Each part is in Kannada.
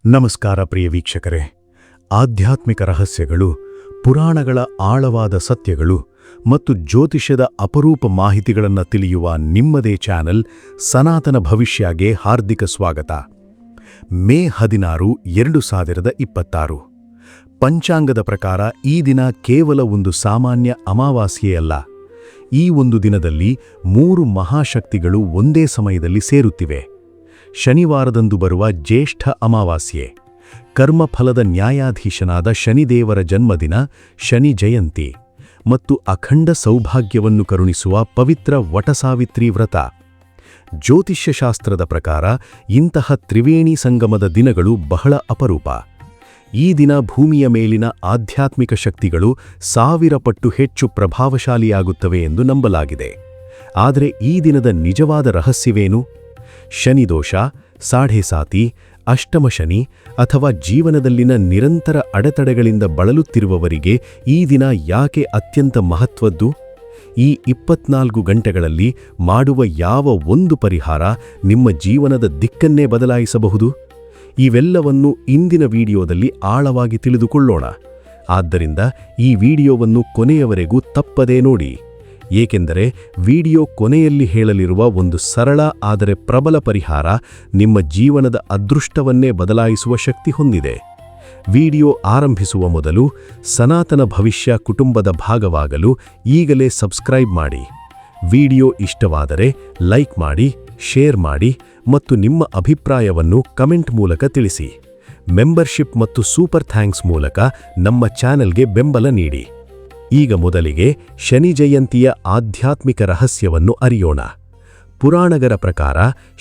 ನಮಸ್ಕಾರ ಪ್ರಿಯ ವೀಕ್ಷಕರೇ. ಆಧ್ಯಾತ್ಮಿಕ ರಹಸ್ಯಗಳು, ಪುರಾಣಗಳ ಆಳವಾದ ಸತ್ಯಗಳು ಮತ್ತು ಜ್ಯೋತಿಷ್ಯದ ಅಪರೂಪ ಮಾಹಿತಿಗಳನ್ನು ತಿಳಿಯುವ ನಿಮ್ಮದೇ ಚಾನೆಲ್ ಸನಾತನ ಭವಿಷ್ಯಗೆ ಹಾರ್ದಿಕ ಸ್ವಾಗತ. ಮೇ 16, 2026. ಪಂಚಾಂಗದ ಪ್ರಕಾರ ಈ ದಿನ ಕೇವಲ ಒಂದು ಸಾಮಾನ್ಯ ಅಮಾವಾಸ್ಯೆಯಲ್ಲ. ಈ ಒಂದು ದಿನದಲ್ಲಿ 3 ಮಹಾಶಕ್ತಿಗಳು ಒಂದೇ ಸಮಯದಲ್ಲಿ ಸೇರುತ್ತಿವೆ. ಶನಿವಾರದಂದು ಬರುವ ಜ್ಯೇಷ್ಠ ಅಮಾವಾಸ್ಯೆ, ಕರ್ಮಫಲದ ನ್ಯಾಯಾಧೀಶನಾದ ಶನಿದೇವರ ಜನ್ಮದಿನ ಶನಿ ಜಯಂತಿ ಮತ್ತು ಅಖಂಡ ಸೌಭಾಗ್ಯವನ್ನು ಕರುಣಿಸುವ ಪವಿತ್ರ ವಟಸಾವಿತ್ರಿ ವ್ರತ. ಜ್ಯೋತಿಷ್ಯಶಾಸ್ತ್ರದ ಪ್ರಕಾರ ಇಂತಹ ತ್ರಿವೇಣಿ ಸಂಗಮದ ದಿನಗಳು ಬಹಳ ಅಪರೂಪ. ಈ ದಿನ ಭೂಮಿಯ ಮೇಲಿನ ಆಧ್ಯಾತ್ಮಿಕ ಶಕ್ತಿಗಳು 1000 ಪಟ್ಟು ಹೆಚ್ಚು ಪ್ರಭಾವಶಾಲಿಯಾಗುತ್ತವೆ ಎಂದು ನಂಬಲಾಗಿದೆ. ಆದರೆ ಈ ದಿನದ ನಿಜವಾದ ರಹಸ್ಯವೇನು? ಶನಿದೋಷ, ಸಾಢೇಸಾತಿ, ಅಷ್ಟಮ ಶನಿ ಅಥವಾ ಜೀವನದಲ್ಲಿನ ನಿರಂತರ ಅಡೆತಡೆಗಳಿಂದ ಬಳಲುತ್ತಿರುವವರಿಗೆ ಈ ದಿನ ಯಾಕೆ ಅತ್ಯಂತ ಮಹತ್ವದ್ದು? ಈ 24 ಗಂಟೆಗಳಲ್ಲಿ ಮಾಡುವ ಯಾವ ಒಂದು ಪರಿಹಾರ ನಿಮ್ಮ ಜೀವನದ ದಿಕ್ಕನ್ನೇ ಬದಲಾಯಿಸಬಹುದು? ಇವೆಲ್ಲವನ್ನು ಇಂದಿನ ವಿಡಿಯೋದಲ್ಲಿ ಆಳವಾಗಿ ತಿಳಿದುಕೊಳ್ಳೋಣ. ಆದ್ದರಿಂದ ಈ ವಿಡಿಯೋವನ್ನು ಕೊನೆಯವರೆಗೂ ತಪ್ಪದೇ ನೋಡಿ, ಏಕೆಂದರೆ ವಿಡಿಯೋ ಕೊನೆಯಲ್ಲಿ ಹೇಳಲಿರುವ ಒಂದು ಸರಳ ಆದರೆ ಪ್ರಬಲ ಪರಿಹಾರ ನಿಮ್ಮ ಜೀವನದ ಅದೃಷ್ಟವನ್ನೇ ಬದಲಾಯಿಸುವ ಶಕ್ತಿ ಹೊಂದಿದೆ. ವಿಡಿಯೋ ಆರಂಭಿಸುವ ಮೊದಲು ಸನಾತನ ಭವಿಷ್ಯ ಕುಟುಂಬದ ಭಾಗವಾಗಲು ಈಗಲೇ ಸಬ್ಸ್ಕ್ರೈಬ್ ಮಾಡಿ. ವಿಡಿಯೋ ಇಷ್ಟವಾದರೆ ಲೈಕ್ ಮಾಡಿ, ಶೇರ್ ಮಾಡಿ ಮತ್ತು ನಿಮ್ಮ ಅಭಿಪ್ರಾಯವನ್ನು ಕಮೆಂಟ್ ಮೂಲಕ ತಿಳಿಸಿ. ಮೆಂಬರ್ಶಿಪ್ ಮತ್ತು ಸೂಪರ್ ಥ್ಯಾಂಕ್ಸ್ ಮೂಲಕ ನಮ್ಮ ಚಾನೆಲ್ಗೆ ಬೆಂಬಲ ನೀಡಿ. ಈಗ ಮೊದಲಿಗೆ ಶನಿ ಜಯಂತಿಯ ಆಧ್ಯಾತ್ಮಿಕ ರಹಸ್ಯವನ್ನು ಅರಿಯೋಣ. ಪುರಾಣಗಳ ಪ್ರಕಾರ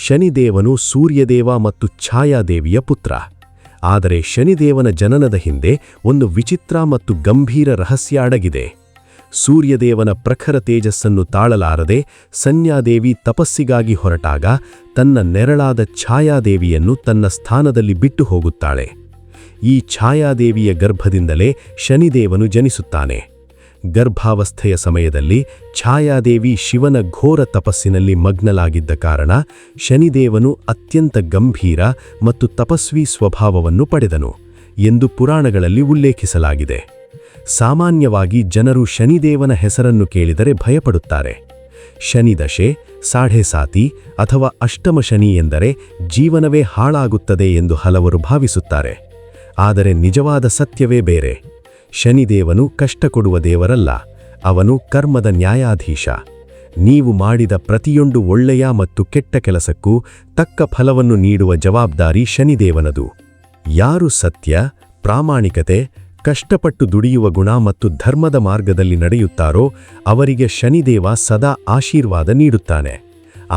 ಶನಿದೇವನು ಸೂರ್ಯದೇವ ಮತ್ತು ಛಾಯಾದೇವಿಯ ಪುತ್ರ. ಆದರೆ ಶನಿದೇವನ ಜನನದ ಹಿಂದೆ ಒಂದು ವಿಚಿತ್ರ ಮತ್ತು ಗಂಭೀರ ರಹಸ್ಯ ಅಡಗಿದೆ. ಸೂರ್ಯದೇವನ ಪ್ರಖರ ತೇಜಸ್ಸನ್ನು ತಾಳಲಾರದೆ ಸಂಜ್ಞಾದೇವಿ ತಪಸ್ಸಿಗಾಗಿ ಹೊರಟಾಗ ತನ್ನ ನೆರಳಾದ ಛಾಯಾದೇವಿಯನ್ನು ತನ್ನ ಸ್ಥಾನದಲ್ಲಿ ಬಿಟ್ಟು ಹೋಗುತ್ತಾಳೆ. ಈ ಛಾಯಾದೇವಿಯ ಗರ್ಭದಿಂದಲೇ ಶನಿದೇವನು ಜನಿಸುತ್ತಾನೆ. ಗರ್ಭಾವಸ್ಥೆಯ ಸಮಯದಲ್ಲಿ ಛಾಯಾದೇವಿ ಶಿವನ ಘೋರ ತಪಸ್ಸಿನಲ್ಲಿ ಮಗ್ನಲಾಗಿದ್ದ ಕಾರಣ ಶನಿದೇವನು ಅತ್ಯಂತ ಗಂಭೀರ ಮತ್ತು ತಪಸ್ವಿ ಸ್ವಭಾವವನ್ನು ಪಡೆದನು ಎಂದು ಪುರಾಣಗಳಲ್ಲಿ ಉಲ್ಲೇಖಿಸಲಾಗಿದೆ. ಸಾಮಾನ್ಯವಾಗಿ ಜನರು ಶನಿದೇವನ ಹೆಸರನ್ನು ಕೇಳಿದರೆ ಭಯಪಡುತ್ತಾರೆ. ಶನಿದಶೆ, ಸಾಢೇಸಾತಿ ಅಥವಾ ಅಷ್ಟಮ ಶನಿ ಎಂದರೆ ಜೀವನವೇ ಹಾಳಾಗುತ್ತದೆ ಎಂದು ಹಲವರು ಭಾವಿಸುತ್ತಾರೆ. ಆದರೆ ನಿಜವಾದ ಸತ್ಯವೇ ಬೇರೆ. ಶನಿದೇವನು ಕಷ್ಟ ಕೊಡುವ ದೇವರಲ್ಲ, ಅವನು ಕರ್ಮದ ನ್ಯಾಯಾಧೀಶ. ನೀವು ಮಾಡಿದ ಪ್ರತಿಯೊಂದು ಒಳ್ಳೆಯ ಮತ್ತು ಕೆಟ್ಟ ಕೆಲಸಕ್ಕೂ ತಕ್ಕ ಫಲವನ್ನು ನೀಡುವ ಜವಾಬ್ದಾರಿ ಶನಿದೇವನದು. ಯಾರು ಸತ್ಯ, ಪ್ರಾಮಾಣಿಕತೆ, ಕಷ್ಟಪಟ್ಟು ದುಡಿಯುವ ಗುಣ ಮತ್ತು ಧರ್ಮದ ಮಾರ್ಗದಲ್ಲಿ ನಡೆಯುತ್ತಾರೋ ಅವರಿಗೆ ಶನಿದೇವ ಸದಾ ಆಶೀರ್ವಾದ ನೀಡುತ್ತಾನೆ.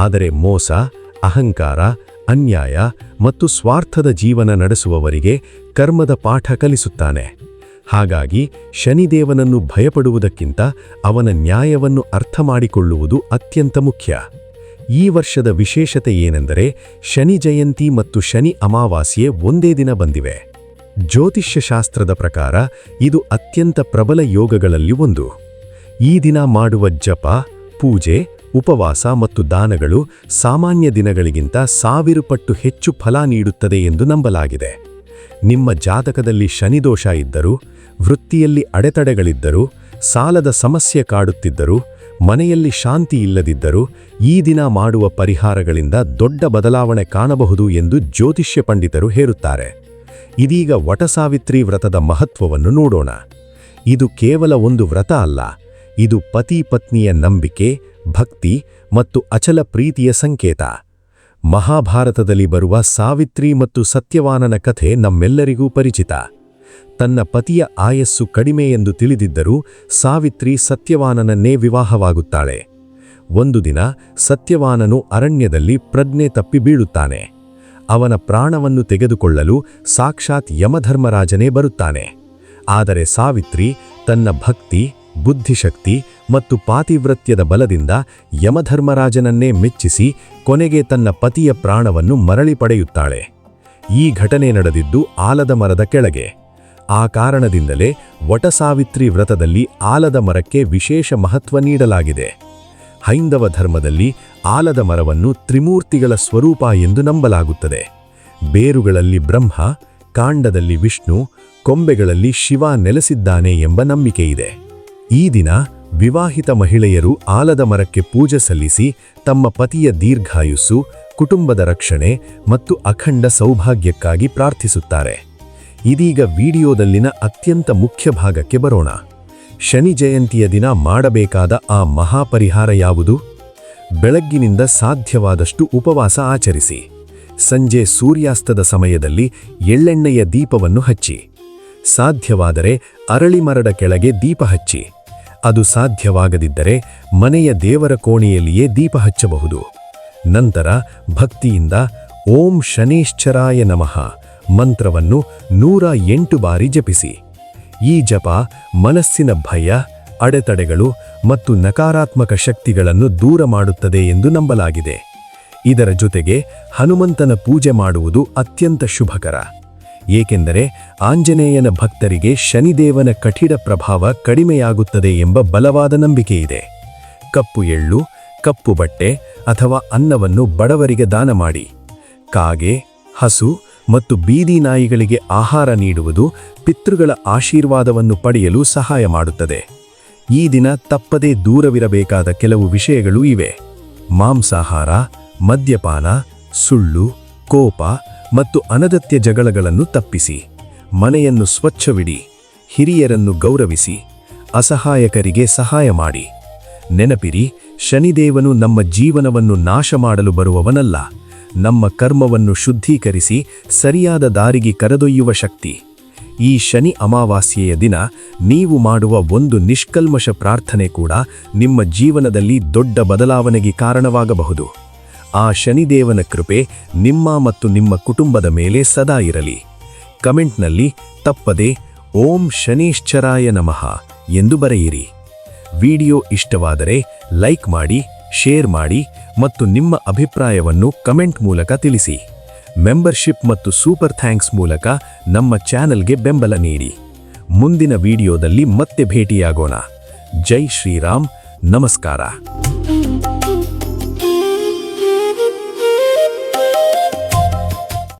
ಆದರೆ ಮೋಸ, ಅಹಂಕಾರ, ಅನ್ಯಾಯ ಮತ್ತು ಸ್ವಾರ್ಥದ ಜೀವನ ನಡೆಸುವವರಿಗೆ ಕರ್ಮದ ಪಾಠ ಕಲಿಸುತ್ತಾನೆ. ಹಾಗಾಗಿ ಶನಿದೇವನನ್ನು ಭಯಪಡುವುದಕ್ಕಿಂತ ಅವನ ನ್ಯಾಯವನ್ನು ಅರ್ಥಮಾಡಿಕೊಳ್ಳುವುದು ಅತ್ಯಂತ ಮುಖ್ಯ. ಈ ವರ್ಷದ ವಿಶೇಷತೆ ಏನೆಂದರೆ ಶನಿ ಜಯಂತಿ ಮತ್ತು ಶನಿ ಅಮಾವಾಸ್ಯೆ ಒಂದೇ ದಿನ ಬಂದಿವೆ. ಜ್ಯೋತಿಷ್ಯಶಾಸ್ತ್ರದ ಪ್ರಕಾರ ಇದು ಅತ್ಯಂತ ಪ್ರಬಲ ಯೋಗಗಳಲ್ಲಿ ಒಂದು. ಈ ದಿನ ಮಾಡುವ ಜಪ, ಪೂಜೆ, ಉಪವಾಸ ಮತ್ತು ದಾನಗಳು ಸಾಮಾನ್ಯ ದಿನಗಳಿಗಿಂತ 1000 ಪಟ್ಟು ಹೆಚ್ಚು ಫಲ ನೀಡುತ್ತದೆ ಎಂದು ನಂಬಲಾಗಿದೆ. ನಿಮ್ಮ ಜಾತಕದಲ್ಲಿ ಶನಿದೋಷ ಇದ್ದರೂ, ವೃತ್ತಿಯಲ್ಲಿ ಅಡೆತಡೆಗಳಿದ್ದರೂ, ಸಾಲದ ಸಮಸ್ಯೆ ಕಾಡುತ್ತಿದ್ದರೂ, ಮನೆಯಲ್ಲಿ ಶಾಂತಿ ಇಲ್ಲದಿದ್ದರೂ ಈ ದಿನ ಮಾಡುವ ಪರಿಹಾರಗಳಿಂದ ದೊಡ್ಡ ಬದಲಾವಣೆ ಕಾಣಬಹುದು ಎಂದು ಜ್ಯೋತಿಷ್ಯ ಪಂಡಿತರು ಹೇಳುತ್ತಾರೆ. ಇದೀಗ ವಟಸಾವಿತ್ರಿ ವ್ರತದ ಮಹತ್ವವನ್ನು ನೋಡೋಣ. ಇದು ಕೇವಲ ಒಂದು ವ್ರತ ಅಲ್ಲ, ಇದು ಪತಿ ಪತ್ನಿಯ ನಂಬಿಕೆ, ಭಕ್ತಿ ಮತ್ತು ಅಚಲ ಪ್ರೀತಿಯ ಸಂಕೇತ. ಮಹಾಭಾರತದಲ್ಲಿ ಬರುವ ಸಾವಿತ್ರಿ ಮತ್ತು ಸತ್ಯವಾನನ ಕಥೆ ನಮ್ಮೆಲ್ಲರಿಗೂ ಪರಿಚಿತ. ತನ್ನ ಪತಿಯ ಆಯಸ್ಸು ಕಡಿಮೆ ಎಂದು ತಿಳಿದಿದ್ದರೂ ಸಾವಿತ್ರಿ ಸತ್ಯವಾನನನ್ನೇ ವಿವಾಹವಾಗುತ್ತಾಳೆ. ಒಂದು ದಿನ ಸತ್ಯವಾನನು ಅರಣ್ಯದಲ್ಲಿ ಪ್ರಜ್ಞೆ ತಪ್ಪಿ ಬೀಳುತ್ತಾನೆ. ಅವನ ಪ್ರಾಣವನ್ನು ತೆಗೆದುಕೊಳ್ಳಲು ಸಾಕ್ಷಾತ್ ಯಮಧರ್ಮರಾಜನೇ ಬರುತ್ತಾನೆ. ಆದರೆ ಸಾವಿತ್ರಿ ತನ್ನ ಭಕ್ತಿ, ಬುದ್ಧಿಶಕ್ತಿ ಮತ್ತು ಪಾತಿವ್ರತ್ಯದ ಬಲದಿಂದ ಯಮಧರ್ಮರಾಜನನ್ನೇ ಮೆಚ್ಚಿಸಿ ಕೊನೆಗೆ ತನ್ನ ಪತಿಯ ಪ್ರಾಣವನ್ನು ಮರಳಿ ಪಡೆಯುತ್ತಾಳೆ. ಈ ಘಟನೆ ನಡೆದಿದ್ದು ಆಲದ ಮರದ ಕೆಳಗೆ. ಆ ಕಾರಣದಿಂದಲೇ ವಟಸಾವಿತ್ರಿ ವ್ರತದಲ್ಲಿ ಆಲದ ಮರಕ್ಕೆ ವಿಶೇಷ ಮಹತ್ವ ನೀಡಲಾಗಿದೆ. ಹೈಂದವ ಧರ್ಮದಲ್ಲಿ ಆಲದ ಮರವನ್ನು ತ್ರಿಮೂರ್ತಿಗಳ ಸ್ವರೂಪ ಎಂದು ನಂಬಲಾಗುತ್ತದೆ. ಬೇರುಗಳಲ್ಲಿ ಬ್ರಹ್ಮ, ಕಾಂಡದಲ್ಲಿ ವಿಷ್ಣು, ಕೊಂಬೆಗಳಲ್ಲಿ ಶಿವ ನೆಲೆಸಿದ್ದಾನೆ ಎಂಬ ನಂಬಿಕೆಯಿದೆ. ಈ ದಿನ ವಿವಾಹಿತ ಮಹಿಳೆಯರು ಆಲದ ಮರಕ್ಕೆ ಪೂಜೆ ಸಲ್ಲಿಸಿ ತಮ್ಮ ಪತಿಯ ದೀರ್ಘಾಯುಸ್ಸು, ಕುಟುಂಬದ ರಕ್ಷಣೆ ಮತ್ತು ಅಖಂಡ ಸೌಭಾಗ್ಯಕ್ಕಾಗಿ ಪ್ರಾರ್ಥಿಸುತ್ತಾರೆ. ಇದೀಗ ವಿಡಿಯೋದಲ್ಲಿನ ಅತ್ಯಂತ ಮುಖ್ಯ ಭಾಗಕ್ಕೆ ಬರೋಣ. ಶನಿ ಜಯಂತಿಯ ದಿನ ಮಾಡಬೇಕಾದ ಆ ಮಹಾಪರಿಹಾರ ಯಾವುದು? ಬೆಳಗ್ಗಿನಿಂದ ಸಾಧ್ಯವಾದಷ್ಟು ಉಪವಾಸ ಆಚರಿಸಿ. ಸಂಜೆ ಸೂರ್ಯಾಸ್ತದ ಸಮಯದಲ್ಲಿ ಎಳ್ಳೆಣ್ಣೆಯ ದೀಪವನ್ನು ಹಚ್ಚಿ. ಸಾಧ್ಯವಾದರೆ ಅರಳಿ ಮರದ ಕೆಳಗೆ ದೀಪ ಹಚ್ಚಿ. ಅದು ಸಾಧ್ಯವಾಗದಿದ್ದರೆ ಮನೆಯ ದೇವರ ಕೋಣೆಯಲ್ಲಿಯೇ ದೀಪ ಹಚ್ಚಬಹುದು. ನಂತರ ಭಕ್ತಿಯಿಂದ ಓಂ ಶನೇಶ್ಚರಾಯ ನಮಃ ಮಂತ್ರವನ್ನು 108 ಬಾರಿ ಜಪಿಸಿ. ಈ ಜಪ ಮನಸ್ಸಿನ ಭಯ, ಅಡೆತಡೆಗಳು ಮತ್ತು ನಕಾರಾತ್ಮಕ ಶಕ್ತಿಗಳನ್ನು ದೂರ ಮಾಡುತ್ತದೆ ಎಂದು ನಂಬಲಾಗಿದೆ. ಇದರ ಜೊತೆಗೆ ಹನುಮಂತನ ಪೂಜೆ ಮಾಡುವುದು ಅತ್ಯಂತ ಶುಭಕರ. ಏಕೆಂದರೆ ಆಂಜನೇಯನ ಭಕ್ತರಿಗೆ ಶನಿದೇವನ ಕಠಿಣ ಪ್ರಭಾವ ಕಡಿಮೆಯಾಗುತ್ತದೆ ಎಂಬ ಬಲವಾದ ನಂಬಿಕೆಯಿದೆ. ಕಪ್ಪು ಎಳ್ಳು, ಕಪ್ಪು ಬಟ್ಟೆ ಅಥವಾ ಅನ್ನವನ್ನು ಬಡವರಿಗೆ ದಾನ ಮಾಡಿ. ಕಾಗೆ, ಹಸು ಮತ್ತು ಬೀದಿ ನಾಯಿಗಳಿಗೆ ಆಹಾರ ನೀಡುವುದು ಪಿತೃಗಳ ಆಶೀರ್ವಾದವನ್ನು ಪಡೆಯಲು ಸಹಾಯ ಮಾಡುತ್ತದೆ. ಈ ದಿನ ತಪ್ಪದೇ ದೂರವಿರಬೇಕಾದ ಕೆಲವು ವಿಷಯಗಳು ಇವೆ. ಮಾಂಸಾಹಾರ, ಮದ್ಯಪಾನ, ಸುಳ್ಳು, ಕೋಪ ಮತ್ತು ಅನಗತ್ಯ ಜಗಳಗಳನ್ನು ತಪ್ಪಿಸಿ. ಮನೆಯನ್ನು ಸ್ವಚ್ಛವಿಡಿ. ಹಿರಿಯರನ್ನು ಗೌರವಿಸಿ. ಅಸಹಾಯಕರಿಗೆ ಸಹಾಯ ಮಾಡಿ. ನೆನಪಿರಿ, ಶನಿದೇವನು ನಮ್ಮ ಜೀವನವನ್ನು ನಾಶ ಮಾಡಲು ಬರುವವನಲ್ಲ, ನಮ್ಮ ಕರ್ಮವನ್ನು ಶುದ್ಧೀಕರಿಸಿ ಸರಿಯಾದ ದಾರಿಗೆ ಕರೆದೊಯ್ಯುವ ಶಕ್ತಿ. ಈ ಶನಿ ಅಮಾವಾಸ್ಯೆಯ ದಿನ ನೀವು ಮಾಡುವ ಒಂದು ನಿಷ್ಕಲ್ಮಶ ಪ್ರಾರ್ಥನೆ ಕೂಡ ನಿಮ್ಮ ಜೀವನದಲ್ಲಿ ದೊಡ್ಡ ಬದಲಾವಣೆಗೆ ಕಾರಣವಾಗಬಹುದು. ಆ ಶನಿದೇವನ ಕೃಪೆ ನಿಮ್ಮ ಮತ್ತು ನಿಮ್ಮ ಕುಟುಂಬದ ಮೇಲೆ ಸದಾ ಇರಲಿ. ಕಮೆಂಟ್ನಲ್ಲಿ ತಪ್ಪದೆ ಓಂ ಶನೇಶ್ಚರಾಯ ನಮಃ ಎಂದು ಬರೆಯಿರಿ. ವಿಡಿಯೋ ಇಷ್ಟವಾದರೆ ಲೈಕ್ ಮಾಡಿ, ಶೇರ್ ಮಾಡಿ ಮತ್ತು ನಿಮ್ಮ ಅಭಿಪ್ರಾಯವನ್ನು ಕಮೆಂಟ್ ಮೂಲಕ ತಿಳಿಸಿ. ಮೆಂಬರ್ಶಿಪ್ ಮತ್ತು ಸೂಪರ್ ಥ್ಯಾಂಕ್ಸ್ ಮೂಲಕ ನಮ್ಮ ಚಾನೆಲ್ಗೆ ಬೆಂಬಲ ನೀಡಿ. ಮುಂದಿನ ವಿಡಿಯೋದಲ್ಲಿ ಮತ್ತೆ ಭೇಟಿಯಾಗೋಣ. ಜೈ ಶ್ರೀರಾಮ್. ನಮಸ್ಕಾರ.